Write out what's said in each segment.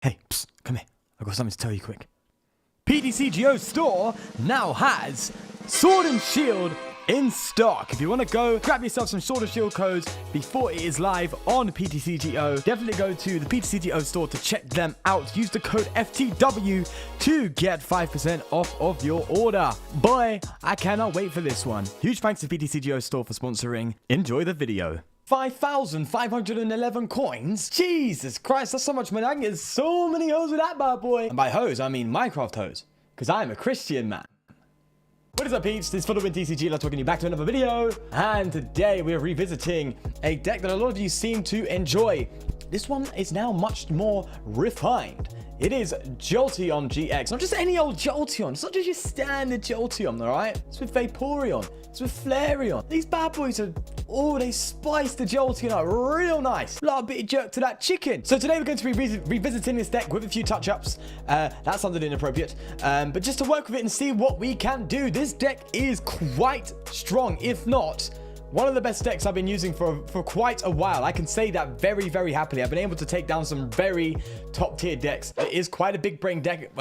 Hey, psst, come here. I've got something to tell you quick. PTCGO store now has Sword and Shield in stock. If you want to go grab yourself some Sword and Shield codes before it is live on PTCGO, definitely go to the PTCGO store to check them out. Use the code FTW to get 5% off of your order. Boy, I cannot wait for this one. Huge thanks to PTCGO store for sponsoring. Enjoy the video. 5,511 coins? Jesus Christ, that's so much money. I can get so many hoes with that bad boy. And by hoes, I mean Minecraft hoes. Because I'm a Christian man. What is up, peeps? This is FootballWin TCG. Let's welcome you back to another video. And today we're revisiting a deck that a lot of you seem to enjoy. This one is now much more refined. It is Jolteon GX. Not just any old Jolteon. It's not just your standard Jolteon, alright? It's with Vaporeon. It's with Flareon. These bad boys are... Oh, they spiced the Jolteon up real nice. A lot of bit of jerk to that chicken. So today we're going to be revisiting this deck with a few touch-ups. That sounded inappropriate. But just to work with it and see what we can do. This deck is quite strong, if not... one of the best decks I've been using for quite a while. I can say that very, very happily. I've been able to take down some very top tier decks. It is quite a big brain deck.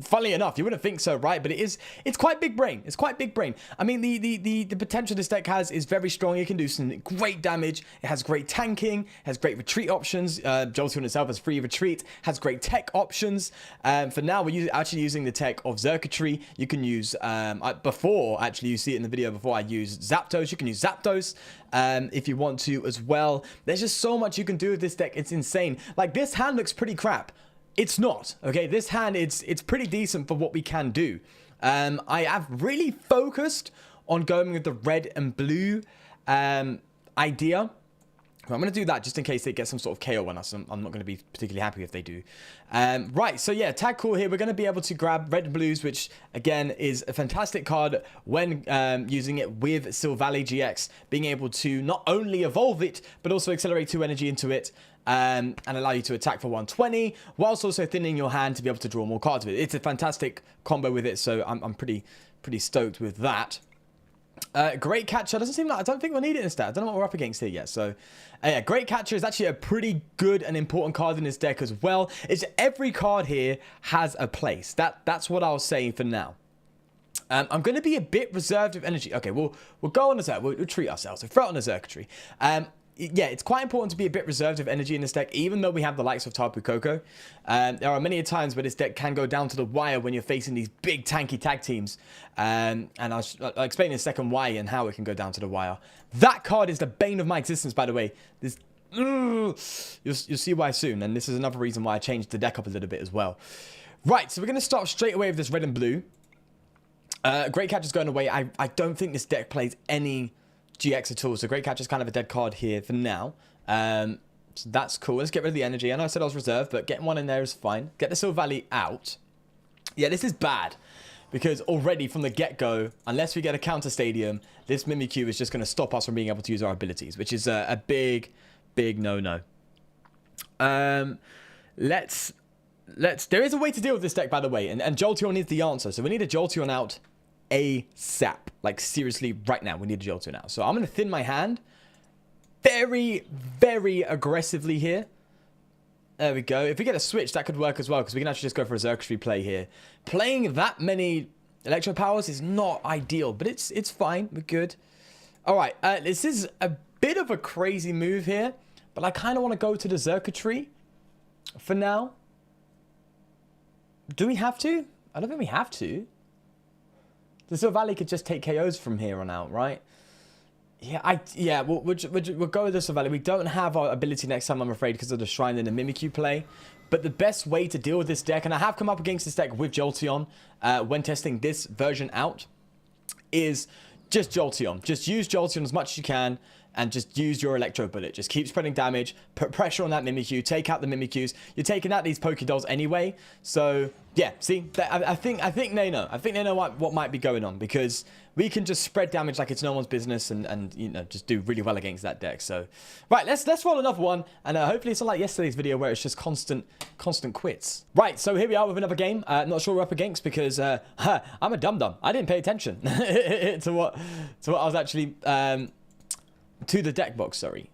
Funnily enough, you wouldn't think so, right? But it's quite big brain. It's quite big brain. I mean, the potential this deck has is very strong. It can do some great damage. It has great tanking, has great retreat options. Jolteon itself has free retreat, has great tech options. For now, we're actually using the tech of Circuitry. You can use, before, actually, you see it in the video before I use Zapdos. You can use Zapdos. If you want to as well. There's just so much you can do with this deck. It's insane. Like, this hand looks pretty crap. It's not, okay? This hand, it's pretty decent for what we can do. I have really focused on going with the red and blue idea. I'm going to do that just in case they get some sort of KO on us. I'm not going to be particularly happy if they do. Right, so yeah, tag call here. We're going to be able to grab red and blues, which again is a fantastic card when using it with Silvally GX. Being able to not only evolve it, but also accelerate 2 energy into it. And allow you to attack for 120, whilst also thinning your hand to be able to draw more cards with it. It's a fantastic combo with it, so I'm pretty stoked with that. Great Catcher doesn't seem like... I don't think we'll need it in stat. I don't know what we're up against here yet. So, yeah, Great Catcher is actually a pretty good and important card in this deck as well. It's every card here has a place. That's what I was saying for now. I'm going to be a bit reserved with energy. Okay, we'll go on a Zerk. We'll treat ourselves. So, throw it on a Circuitry. Yeah, it's quite important to be a bit reserved of energy in this deck, even though we have the likes of Tapu Koko. There are many times where this deck can go down to the wire when you're facing these big tanky tag teams. And I'll explain in a second why and how it can go down to the wire. That card is the bane of my existence, by the way. This, you'll see why soon. And this is another reason why I changed the deck up a little bit as well. Right, so we're going to start straight away with this red and blue. Great Catcher's going away. I don't think this deck plays any... GX at all, so Great Catcher is kind of a dead card here for now. So that's cool. Let's get rid of the energy. I know I said I was reserved, but getting one in there is fine. Get the Silvally out. Yeah, this is bad because already from the get-go, unless we get a counter stadium, this Mimikyu is just going to stop us from being able to use our abilities, which is a big no-no. There is a way to deal with this deck, by the way, and Jolteon is the answer. So we need a Jolteon out ASAP. Like, seriously, right now, we need a Jolteon now. So I'm going to thin my hand very, very aggressively here. There we go. If we get a switch, that could work as well, because we can actually just go for a Xerxes play here. Playing that many Electro Powers is not ideal, but it's fine. We're good. All right. This is a bit of a crazy move here, but I kind of want to go to the Circuitry for now. Do we have to? I don't think we have to. The Silvally could just take KOs from here on out, right? Yeah, we'll go with the Silvally. We don't have our ability next time, I'm afraid, because of the Shrine and the Mimikyu play. But the best way to deal with this deck, and I have come up against this deck with Jolteon when testing this version out, is just Jolteon. Just use Jolteon as much as you can, and just use your Electro Bullet. Just keep spreading damage, put pressure on that Mimikyu, take out the Mimikyus. You're taking out these Pokédolls anyway, so yeah. See, I think they know. I think they know what might be going on, because we can just spread damage like it's no one's business, and you know, just do really well against that deck. So right, let's roll another one, and hopefully it's not like yesterday's video where it's just constant quits. Right, so here we are with another game. Not sure we're up against because I'm a dum-dum. I didn't pay attention to what I was actually. To the deck box, sorry.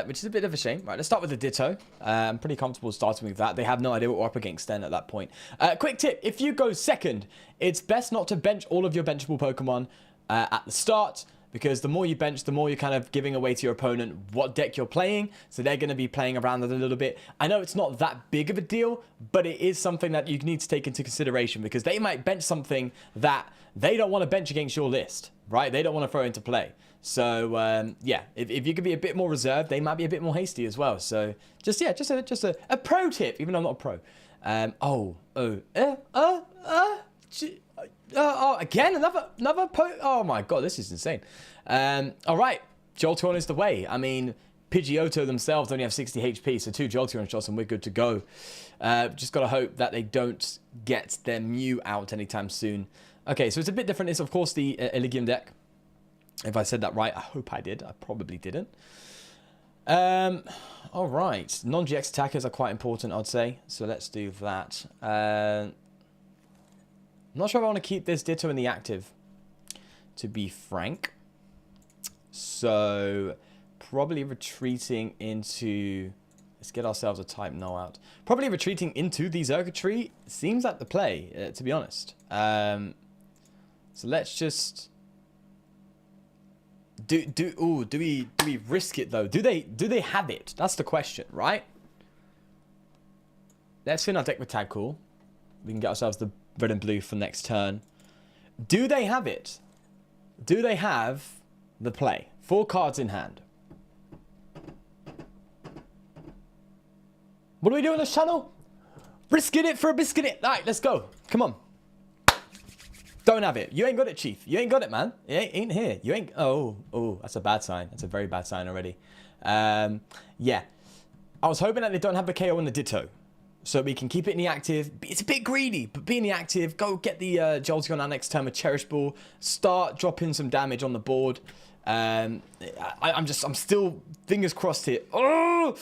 which is a bit of a shame. Right, let's start with the Ditto. I'm pretty comfortable starting with that. They have no idea what we're up against then at that point. Quick tip, if you go second, it's best not to bench all of your benchable Pokemon at the start, because the more you bench, the more you're kind of giving away to your opponent what deck you're playing. So they're going to be playing around it a little bit. I know it's not that big of a deal, but it is something that you need to take into consideration, because they might bench something that they don't want to bench against your list, right? They don't want to throw into play. So, yeah, if you could be a bit more reserved, they might be a bit more hasty as well. So, just a pro tip, even though I'm not a pro. Again, another oh my god, this is insane. All right, Jolteon is the way. I mean, Pidgeotto themselves only have 60 HP, so 2 Jolteon shots and we're good to go. Just gotta hope that they don't get their Mew out anytime soon. Okay, so it's a bit different. It's of course the Elysium deck. If I said that right, I hope I did. I probably didn't. All right, non-GX attackers are quite important, I'd say. So let's do that. I'm not sure if I want to keep this Ditto in the active, to be frank. So, probably retreating into... Let's get ourselves a type null out. Probably retreating into the Xurkitree seems like the play, to be honest. So, let's just... Do we risk it, though? Do they have it? That's the question, right? Let's fill our deck with Tag Cool. We can get ourselves the red and blue for next turn. Do they have it? Do they have the play? 4 cards in hand. What do we do on this channel? Risking it for a biscuit. All right, let's go. Come on. Don't have it. You ain't got it, Chief. You ain't got it, man. It ain't here. You ain't... Oh, that's a bad sign. That's a very bad sign already. Yeah. I was hoping that they don't have the KO in the Ditto, so we can keep it in the active. It's a bit greedy, but be in the active. Go get the Jolteon out next turn with Cherish Ball. Start dropping some damage on the board. I'm still fingers crossed here. Oh,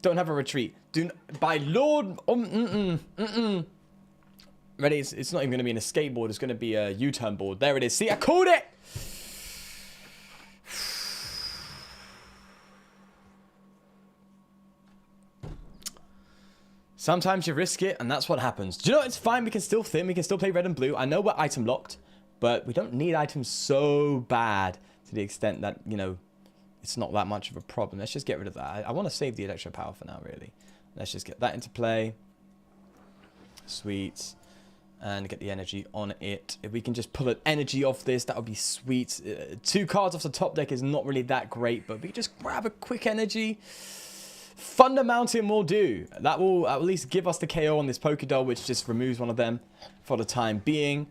don't have a retreat. By Lord. Ready? It's not even going to be an escape board. It's going to be a U-turn board. There it is. See, I called it. Sometimes you risk it, and that's what happens. Do you know what? It's fine. We can still thin. We can still play red and blue. I know we're item locked, but we don't need items so bad to the extent that, you know, it's not that much of a problem. Let's just get rid of that. I want to save the electro power for now, really. Let's just get that into play. Sweet. And get the energy on it. If we can just pull an energy off this, that would be sweet. 2 cards off the top deck is not really that great, but we can just grab a quick energy. Thunder Mountain will do. That will at least give us the KO on this Pokédoll, which just removes one of them for the time being.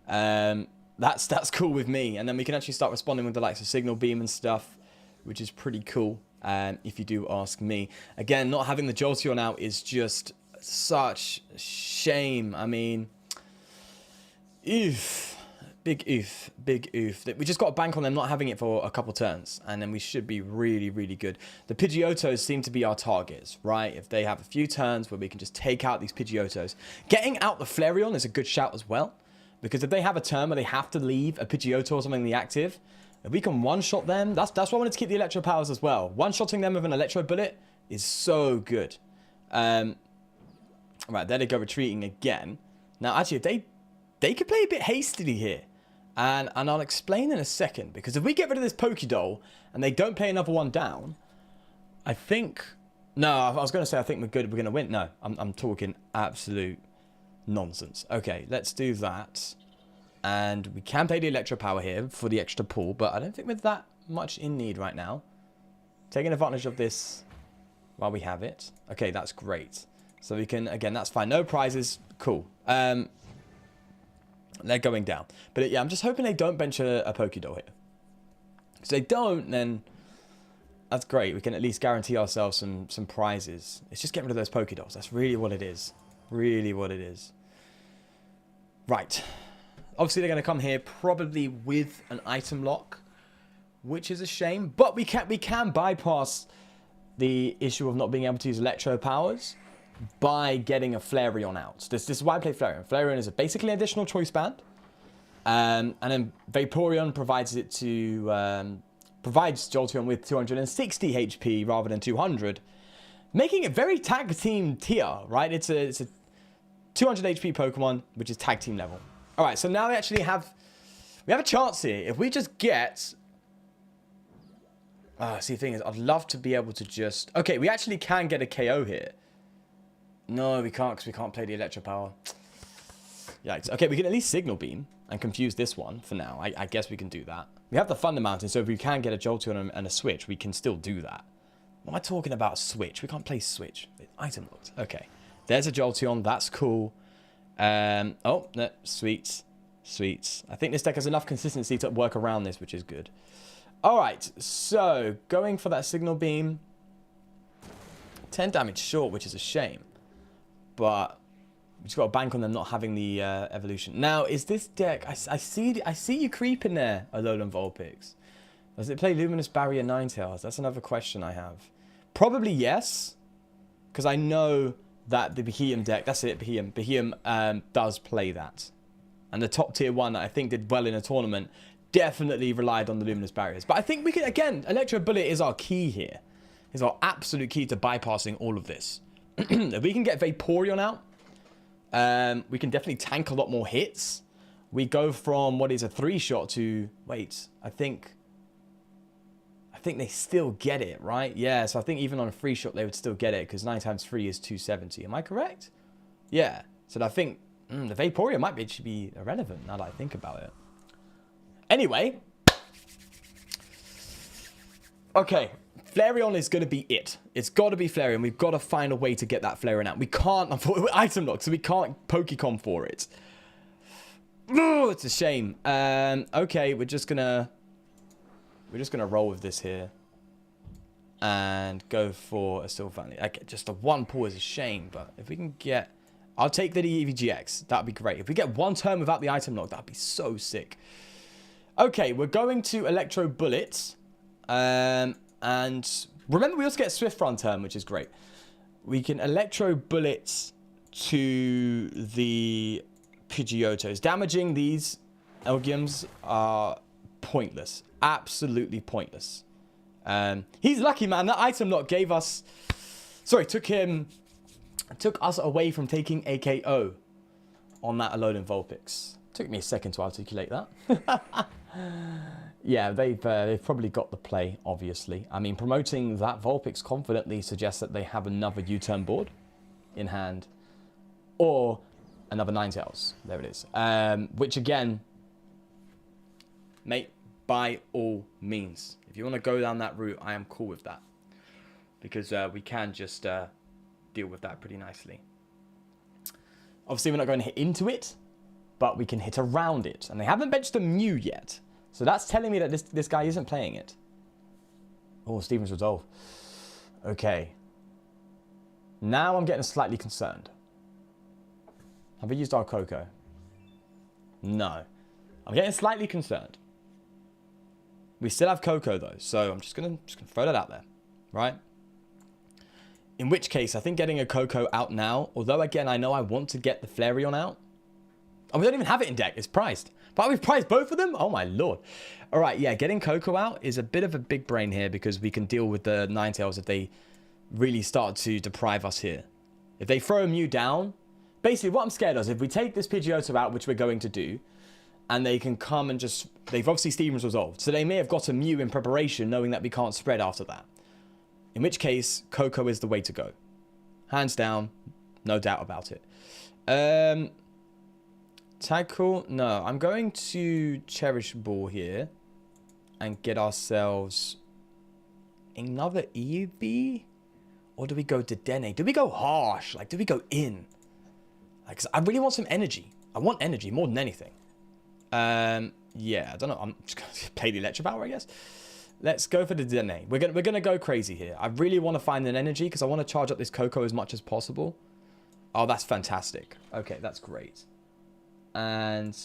That's cool with me. And then we can actually start responding with the likes of Signal Beam and stuff, which is pretty cool, if you do ask me. Again, not having the Jolteon out is just such a shame. I mean, oof. Big oof. Big oof. We just got to bank on them not having it for a couple turns, and then we should be really, really good. The Pidgeotos seem to be our targets, right? If they have a few turns where we can just take out these Pidgeotos. Getting out the Flareon is a good shout as well, because if they have a turn where they have to leave a Pidgeotto or something in the active, if we can one-shot them, that's why I wanted to keep the Electro Powers as well. One-shotting them with an Electro Bullet is so good. Right, there they go, retreating again. Now, actually, they could play a bit hastily here. And I'll explain in a second, because if we get rid of this Pokédoll and they don't play another one down, I think... No, I was going to say I think we're good, we're going to win. No, I'm talking absolute nonsense. Okay, let's do that. And we can play the Electro Power here for the extra pull, but I don't think we're that much in need right now. Taking advantage of this while we have it. Okay, that's great. So we can, again, that's fine. No prizes. Cool. They're going down. But yeah, I'm just hoping they don't bench a Pokédoll here. If they don't, then that's great. We can at least guarantee ourselves some prizes. It's just getting rid of those Pokédolls. That's really what it is. Really what it is. Right. Obviously, they're going to come here probably with an item lock, which is a shame. But we can bypass the issue of not being able to use Electro Powers by getting a Flareon out. This is why I play Flareon. Flareon is basically an additional choice band. And then Vaporeon provides it to provides Jolteon with 260 HP rather than 200, making it very tag team tier, right? It's a 200 HP Pokemon, which is tag team level. All right, so now we actually have a chance here. If we just get... see, the thing is, I'd love to be able to just... Okay, we actually can get a KO here. No, we can't, because we can't play the Electro Power. Yikes. Okay, we can at least Signal Beam and confuse this one for now. I guess we can do that. We have the Thunder Mountain, so if we can get a Jolteon and a Switch, we can still do that. What am I talking about? Switch? We can't play Switch. Item locked. Okay. There's a Jolteon. That's cool. Oh, no. Sweets. Sweets. I think this deck has enough consistency to work around this, which is good. All right. So, going for that Signal Beam. 10 damage short, which is a shame. But we just got to bank on them not having the evolution. Now, is this deck... I see you creeping there, Alolan Vulpix. Does it play Luminous Barrier Ninetales? That's another question I have. Probably yes. Because I know that the Beheeyem deck... That's it, Beheeyem. Beheeyem does play that. And the top tier one that I think did well in a tournament definitely relied on the Luminous Barriers. But I think we can... Again, Electro Bullet is our key here. Is our absolute key to bypassing all of this. If we can get Vaporeon out... we can definitely tank a lot more hits. We go from what is a 3-shot to... Wait, I think they still get it, right? Yeah, so I think even on a 3-shot they would still get it because 9 times 3 is 270. Am I correct? Yeah. So I think the Vaporeon might actually be irrelevant now that I think about it. Anyway. Okay. Flareon is going to be it. It's got to be Flareon. We've got to find a way to get that Flareon out. We can't, unfortunately, item lock, so we can't Pokecom for it. Oh, it's a shame. Okay, we're just gonna roll with this here. And go for a Silver Family. Okay, just a 1 pull is a shame, but if we can get... I'll take the EVGX. That'd be great. If we get 1 turn without the item lock, that'd be so sick. Okay, we're going to Electro Bullets. And remember, we also get Swift Run turn, which is great. We can Electro Bullets to the Pidgeotos. Damaging these Elgiums are pointless. Absolutely pointless. He's lucky, man. That item lock gave us... Sorry, took us away from taking a KO on that Alolan Vulpix. Took me a second to articulate that. Yeah, they've probably got the play, obviously. I mean, promoting that Vulpix confidently suggests that they have another U-turn board in hand. Or another Ninetales. There it is. Which, again, mate, by all means. If you want to go down that route, I am cool with that. Because we can just deal with that pretty nicely. Obviously, we're not going to hit into it, but we can hit around it. And they haven't benched a Mew yet. So that's telling me that this guy isn't playing it. Oh, Steven's Resolve. Okay. Now I'm getting slightly concerned. Have we used our Coco? No. I'm getting slightly concerned. We still have Coco though, so I'm just gonna throw that out there, right? In which case, I think getting a Coco out now, although again I know I want to get the Flareon out. Oh, we don't even have it in deck. It's priced. But we've priced both of them? Oh, my lord. All right, yeah, getting Coco out is a bit of a big brain here because we can deal with the Ninetales if they really start to deprive us here. If they throw a Mew down, basically what I'm scared of is if we take this Pidgeotto out, which we're going to do, and they can come and just... They've obviously Steven's Resolved, so they may have got a Mew in preparation knowing that we can't spread after that. In which case, Coco is the way to go. Hands down, no doubt about it. Tackle? No, I'm going to Cherish Ball here and get ourselves another Eevee? Or do we go to Dedenne? Do we go harsh? Like, do we go in? Like, 'cause I really want some energy. I want energy more than anything. Yeah, I don't know. I'm just going to play the Electro Power, I guess. Let's go for the Dedenne. We're gonna go crazy here. I really want to find an energy because I want to charge up this Coco as much as possible. Oh, that's fantastic. Okay, that's great. And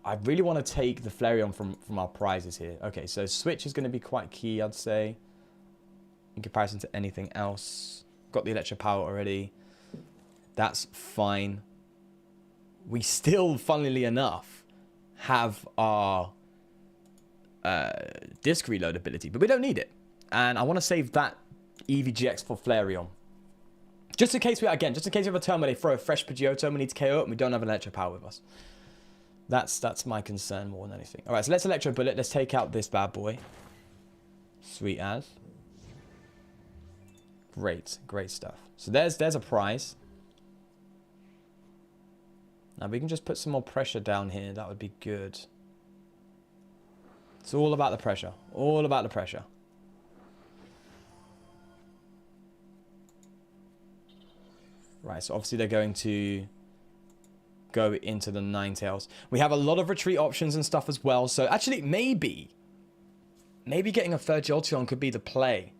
I really want to take the Flareon from our prizes here. Okay, so Switch is going to be quite key, I'd say, in comparison to anything else. Got the Electro Power already. That's fine. We still, funnily enough, have our disc reload ability, but we don't need it. And I want to save that EVGX for Flareon. Just in case we have a turn where they throw a fresh Pidgeotto and we need to KO it and we don't have an Electro Power with us. That's my concern more than anything. Alright, so let's Electro Bullet. Let's take out this bad boy. Sweet as. Great stuff. So there's a prize. Now we can just put some more pressure down here. That would be good. It's all about the pressure. All about the pressure. Right, so obviously they're going to go into the Ninetales. We have a lot of retreat options and stuff as well. So actually, maybe getting a third Jolteon could be the play.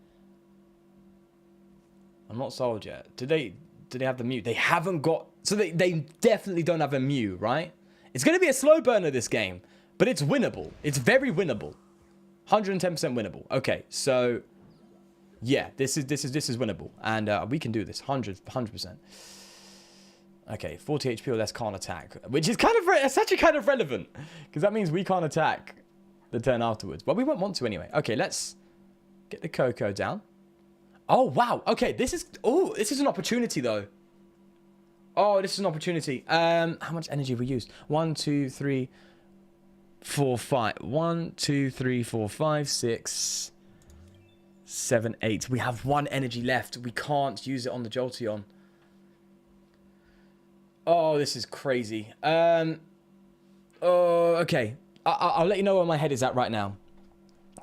I'm not sold yet. Do they have the Mew? They haven't got... So they definitely don't have a Mew, right? It's going to be a slow burner this game, but it's winnable. It's very winnable. 110% winnable. Okay, so... Yeah, this is winnable, and we can do this 100%. Okay, 40 HP or less can't attack, which is it's actually kind of relevant because that means we can't attack the turn afterwards. But we won't want to anyway. Okay, let's get the Coco down. Oh wow. Okay, this is an opportunity though. Oh, this is an opportunity. How much energy have we used? 1, 2, 3, 4, 5. 1, 2, 3, 4, 5, 6. 7, 8. We have 1 energy left. We can't use it on the Jolteon. Oh, this is crazy. Oh, okay. I'll let you know where my head is at right now.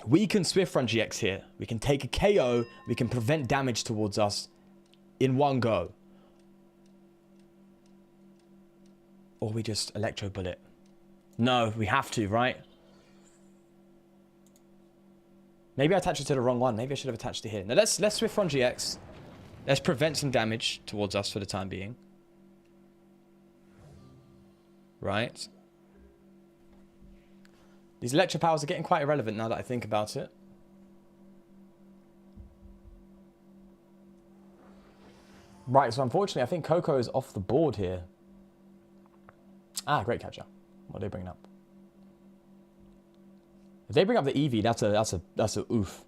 We can Swift Run GX here. We can take a KO. We can prevent damage towards us in one go. Or we just Electro Bullet. No, we have to, right? Maybe I attached it to the wrong one. Maybe I should have attached it here. Now let's Swift Run GX. Let's prevent some damage towards us for the time being. Right. These Electro Powers are getting quite irrelevant now that I think about it. Right, so unfortunately, I think Coco is off the board here. Ah, great catcher. What are they bringing up? If they bring up the Eevee, that's a oof.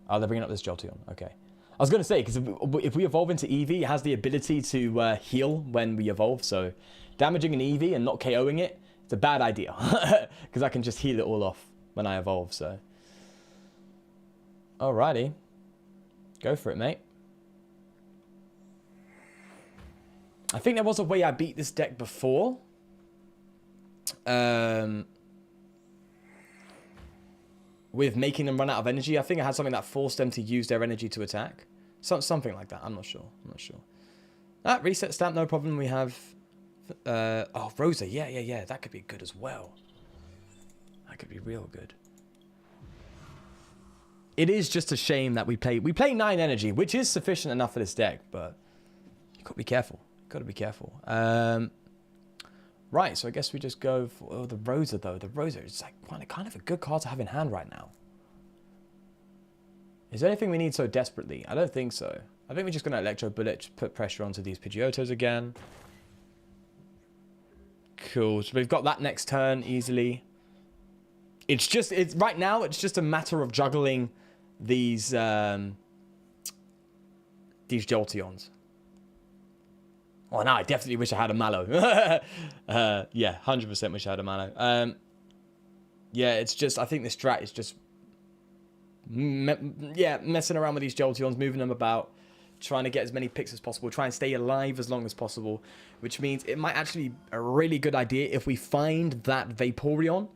Oh, they're bringing up this Jolteon. Okay. I was going to say, because if we evolve into Eevee, it has the ability to heal when we evolve. So damaging an Eevee and not KOing it, it's a bad idea. Because I can just heal it all off when I evolve, so. Alrighty. Go for it, mate. I think there was a way I beat this deck before. With making them run out of energy. I think I had something that forced them to use their energy to attack. Something like that. I'm not sure. Ah, reset stamp, no problem. We have... oh, Rosa. Yeah. That could be good as well. That could be real good. It is just a shame that we play 9 energy, which is sufficient enough for this deck, but you got to be careful. Right, so I guess we just go for the Rosa, though. The Rosa is like kind of a good card to have in hand right now. Is there anything we need so desperately? I don't think so. I think we're just going to Electro Bullet, put pressure onto these Pidgeotos again. Cool, so we've got that next turn easily. Right now, it's just a matter of juggling these Jolteons. Oh, no, I definitely wish I had a Mallow. Yeah, 100% wish I had a Mallow. Yeah, it's just, I think this strat is just, messing around with these Jolteons, moving them about, trying to get as many picks as possible, try and stay alive as long as possible, which means it might actually be a really good idea if we find that Vaporeon.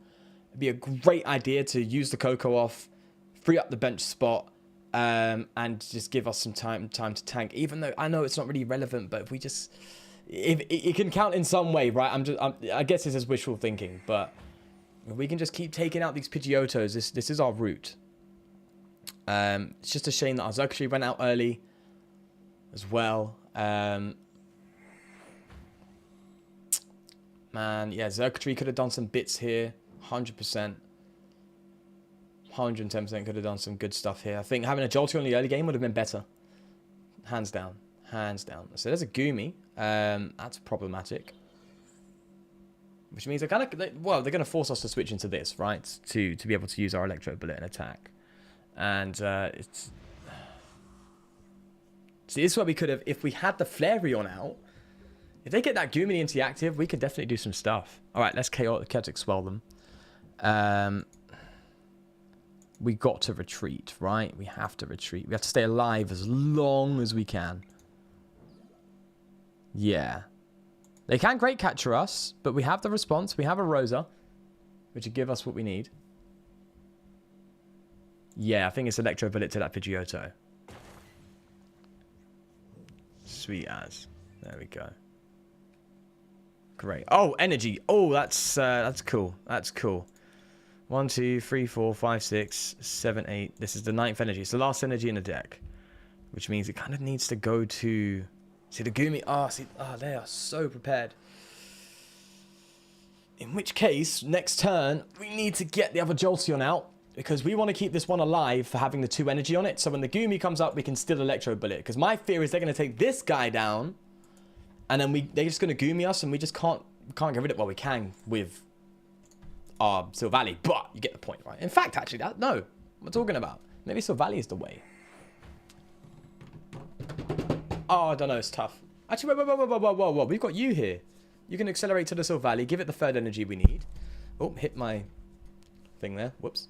It'd be a great idea to use the Coco off, free up the bench spot, and just give us some time to tank. Even though I know it's not really relevant, but if we just, if it can count in some way, right? I guess this is wishful thinking, but if we can just keep taking out these Pidgeotos, this is our route. It's just a shame that our Xurkitree went out early as well. Man, yeah, Xurkitree could have done some bits here, 100%. 110% could have done some good stuff here. I think having a Jolteon in the early game would have been better. Hands down. So there's a Goomy. That's problematic. Which means they're kind of, well, they're going to force us to switch into this, right? To be able to use our Electro Bullet and attack. And it's... See, this is where we could have, if we had the Flareon out, if they get that Goomy into the active, we could definitely do some stuff. All right, let's Chaotic Swell them. We got to retreat, right? We have to retreat. We have to stay alive as long as we can. Yeah. They can Great Catcher us, but we have the response. We have a Rosa, which would give us what we need. Yeah, I think it's Electro Bullet to that Pidgeotto. Sweet as. There we go. Great. Oh, energy. Oh, that's cool. That's cool. 1, 2, 3, 4, 5, 6, 7, 8. This is the 9th energy. It's the last energy in the deck, which means it kind of needs to go to... See, the Goomy... they are so prepared. In which case, next turn, we need to get the other Jolteon out, because we want to keep this one alive for having the 2 energy on it. So when the Goomy comes up, we can still Electro Bullet. Because my fear is they're going to take this guy down, and then they're just going to Goomy us, and we just can't get rid of it. Well, we can with our Silvally, but you get the point, right? In fact, actually, no. What am I talking about? Maybe Silvally is the way. Oh, I don't know. It's tough. Actually, whoa. We've got you here. You can accelerate to the Silvally. Give it the 3rd energy we need. Oh, hit my thing there. Whoops.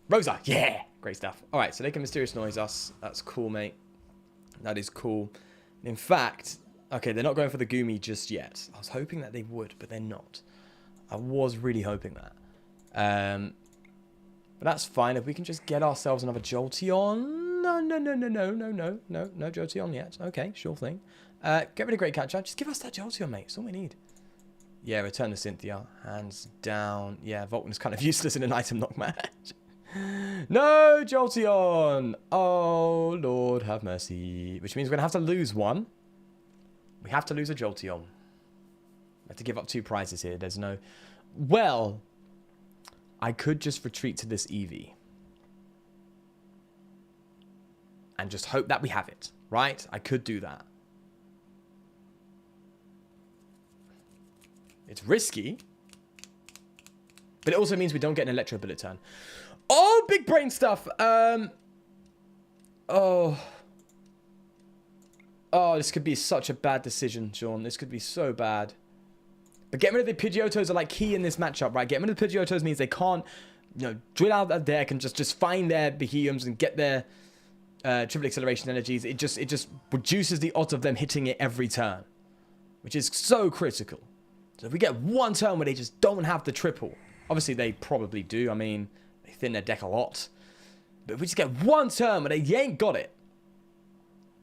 Rosa. Yeah. Great stuff. All right, so they can Mysterious Noise us. That's cool, mate. That is cool. In fact, okay, they're not going for the Goomy just yet. I was hoping that they would, but they're not. I was really hoping that. But that's fine. If we can just get ourselves another Jolteon. No Jolteon yet. Okay, sure thing. Get rid of Great Catcher. Just give us that Jolteon, mate. That's all we need. Yeah, return to Cynthia. Hands down. Yeah, Vulcan is kind of useless in an item knock match. No Jolteon. Oh, Lord have mercy. Which means we're going to have to lose one. We have to lose a Jolteon. We have to give up 2 prizes here. There's no... Well, I could just retreat to this Eevee. And just hope that we have it, right? I could do that. It's risky. But it also means we don't get an Electro Bullet turn. Oh, big brain stuff. Oh, this could be such a bad decision, Sean. This could be so bad. But getting rid of the Pidgeotos are like key in this matchup, right? Getting rid of the Pidgeotos means they can't, drill out that deck and just find their Behemoths and get their triple acceleration energies. It just reduces the odds of them hitting it every turn, which is so critical. So if we get one turn where they just don't have the triple, obviously they probably do. I mean, they thin their deck a lot. But if we just get one turn where they ain't got it,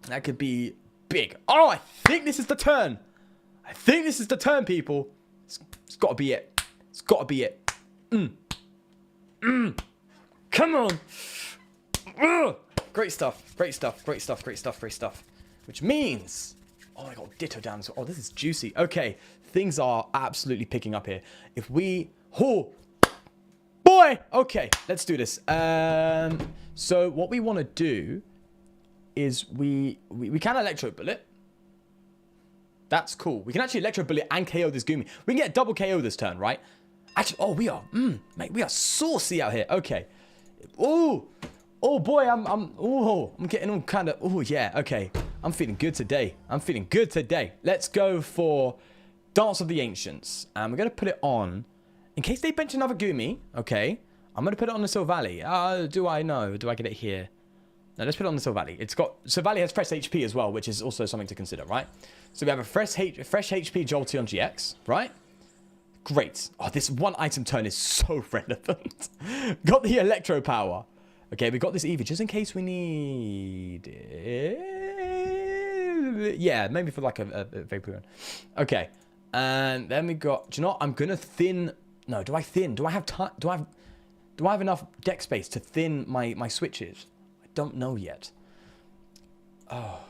that could be big. Oh, I think this is the turn. I think this is the turn, people. It's got to be it. It's got to be it. Come on. Great stuff. Great stuff. Great stuff. Great stuff. Great stuff. Which means... Oh, I got Ditto down. Oh, this is juicy. Okay. Things are absolutely picking up here. If we... Oh, boy. Okay. Let's do this. So what we want to do is we can Electro Bullet. That's cool. We can actually Electro Bullet and KO this Goomy. We can get a double KO this turn, right? Actually, oh, we are, mate, we are saucy out here. Okay. Oh boy, I'm getting all kind of, oh yeah, okay. I'm feeling good today. I'm feeling good today. Let's go for Dance of the Ancients. And we're going to put it on, in case they bench another Goomy, okay. I'm going to put it on the Silvally. Do I know? Do I get it here? No, let's put it on the Silvally. Silvally has fresh HP as well, which is also something to consider, right? So we have a fresh HP Jolteon GX, right? Great. Oh, this one item turn is so relevant. Got the Electro Power. Okay, we got this Eevee just in case we need it. Yeah, maybe for like a Vaporeon. Okay, and then we got. Do you know what? I'm gonna thin. No, do I thin? Do I have time? Do I have enough deck space to thin my switches? I don't know yet. Oh.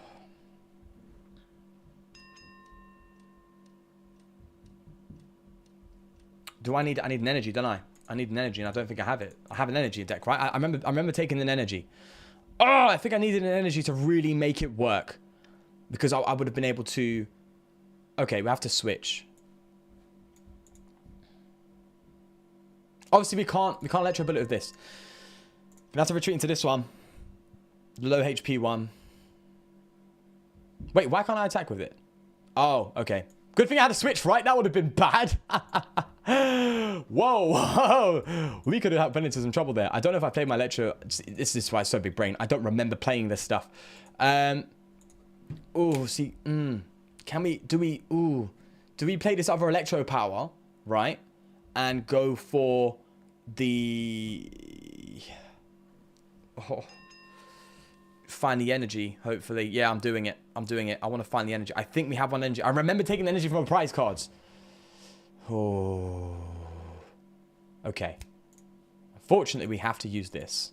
I need an energy, don't I? I need an energy, and I don't think I have it. I have an energy deck, right? I remember taking an energy. Oh, I think I needed an energy to really make it work. Because I would have been able to... Okay, we have to switch. Obviously, we can't Electro Bullet with this. We'll have to retreat into this one. The low HP one. Wait, why can't I attack with it? Oh, okay. Good thing I had a switch, right? That would have been bad. Whoa. We could have been into some trouble there. I don't know if I played my Electro. This is why it's so big brain. I don't remember playing this stuff. Oh, see. Can we, do we play this other Electro Power, right? And go for the... Oh. Find the energy, hopefully. Yeah, I'm doing it. I want to find the energy. I think we have one energy. I remember taking the energy from our prize cards. Oh. Okay. Unfortunately, we have to use this.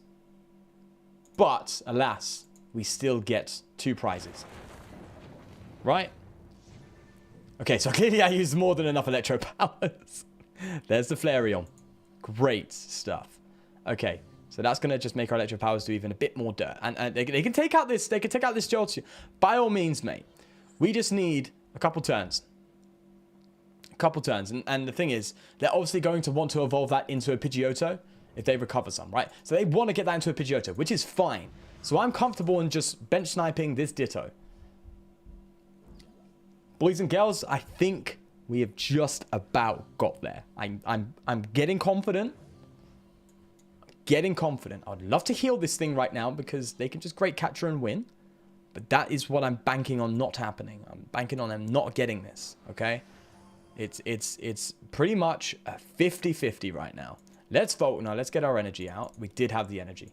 But, alas, we still get 2 prizes. Right? Okay, so clearly I used more than enough Electro Powers. There's the Flareon. Great stuff. Okay. So that's going to just make our Electro Powers do even a bit more dirt. And they can take out this Jolteon. By all means, mate. We just need a couple turns. And the thing is, they're obviously going to want to evolve that into a Pidgeotto if they recover some, right? So they want to get that into a Pidgeotto, which is fine. So I'm comfortable in just bench sniping this Ditto. Boys and girls, I think we have just about got there. I'm getting confident. I would love to heal this thing right now because they can just great catcher and win. But that is what I'm banking on not happening. I'm banking on them not getting this, okay? It's pretty much a 50-50 right now. Let's vote now. Let's get our energy out. We did have the energy.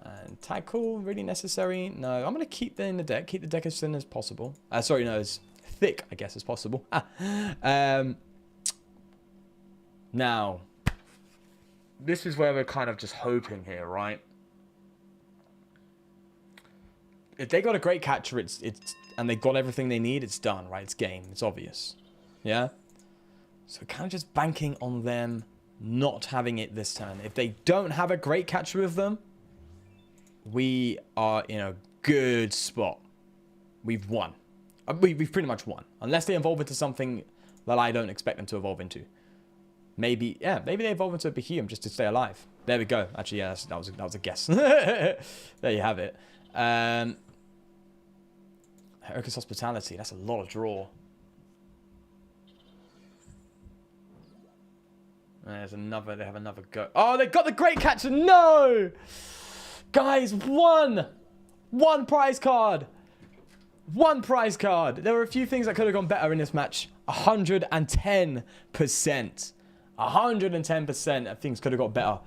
And tackle, really necessary? No, I'm going to keep that in the deck. Keep the deck as thin as possible. Sorry, no, as thick, I guess, as possible. Now... This is where we're kind of just hoping here, right? If they got a great catcher, and they got everything they need, it's done, right? It's game. It's obvious. Yeah? So we're kind of just banking on them not having it this turn. If they don't have a great catcher with them, we are in a good spot. We've won. We've pretty much won. Unless they evolve into something that I don't expect them to evolve into. Maybe they evolve into a Behemoth just to stay alive. There we go. Actually, yeah, that was a guess. There you have it. Hercules Hospitality. That's a lot of draw. There's another. They have another go. Oh, they got the great catcher. No, guys, one prize card. One prize card. There were a few things that could have gone better in this match. 110%. 110% of things could have got better.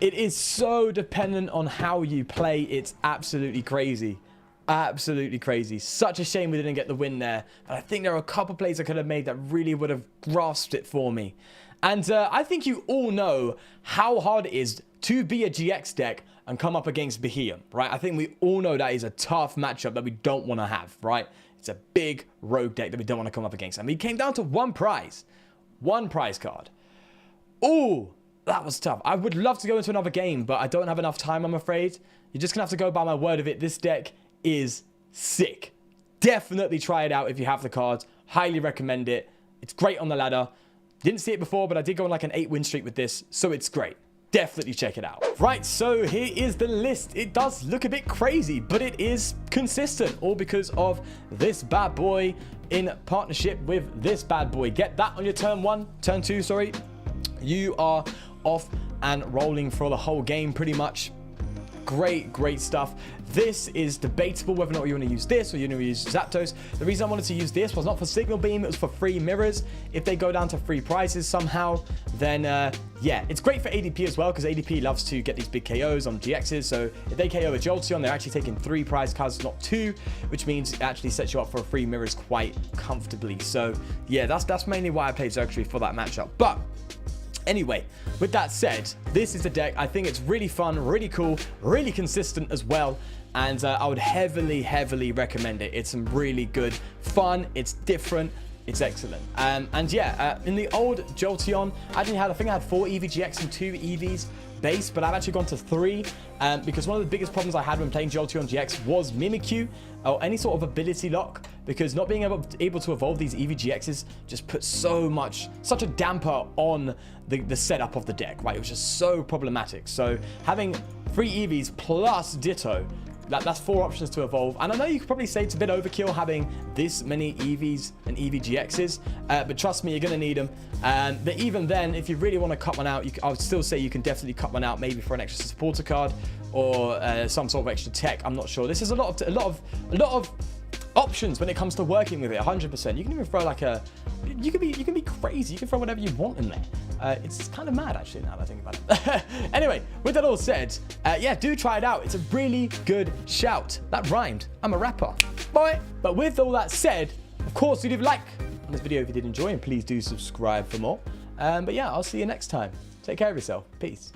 It is so dependent on how you play. It's absolutely crazy. Absolutely crazy. Such a shame we didn't get the win there. But I think there are a couple plays I could have made that really would have grasped it for me. And I think you all know how hard it is to be a GX deck and come up against Behemoth, right? I think we all know that is a tough matchup that we don't want to have, right? It's a big rogue deck that we don't want to come up against. And we came down to one prize. One prize card. Oh, that was tough. I would love to go into another game, but I don't have enough time, I'm afraid. You're just going to have to go by my word of it. This deck is sick. Definitely try it out if you have the cards. Highly recommend it. It's great on the ladder. Didn't see it before, but I did go on like an 8-win streak with this, so it's great. Definitely check it out. Right, so here is the list. It does look a bit crazy, but it is consistent, all because of this bad boy in partnership with this bad boy. Get that on your turn 2, sorry. You are off and rolling for the whole game pretty much. Great stuff. This is debatable whether or not you want to use this or you want to use Zapdos. The reason I wanted to use this was not for Signal Beam, it was for free mirrors. If they go down to free prizes somehow, then yeah, it's great for ADP as well, because ADP loves to get these big KOs on GXs. So if they KO a Jolteon, they're actually taking 3 prize cards, not 2, which means it actually sets you up for a free mirrors quite comfortably. So yeah, that's mainly why I played Xurkitree for that matchup. But anyway, with that said, this is the deck. I think it's really fun, really cool, really consistent as well. And I would heavily recommend it. It's some really good fun. It's different. It's excellent. And yeah, in the old Jolteon, I think I had 4 EVGX and 2 EVs. base, but I've actually gone to 3 because one of the biggest problems I had when playing Jolteon GX was Mimikyu or any sort of ability lock, because not being able to evolve these EVGXs just put such a damper on the setup of the deck, right? It was just so problematic. So having 3 EVs plus Ditto, that's 4 options to evolve. And I know you could probably say it's a bit overkill having this many EVs and EVGXs, but trust me, you're going to need them. But even then, if you really want to cut one out, I would still say you can definitely cut one out, maybe for an extra supporter card or some sort of extra tech. I'm not sure. This is a lot of options when it comes to working with it. 100%. You can even throw like you can be crazy. You can throw whatever you want in there. It's kind of mad, actually, now that I think about it. Anyway, with that all said, yeah, do try it out. It's a really good shout. That rhymed. I'm a rapper. Bye. But with all that said, of course, leave a like on this video if you did enjoy, and please do subscribe for more. But yeah, I'll see you next time. Take care of yourself. Peace.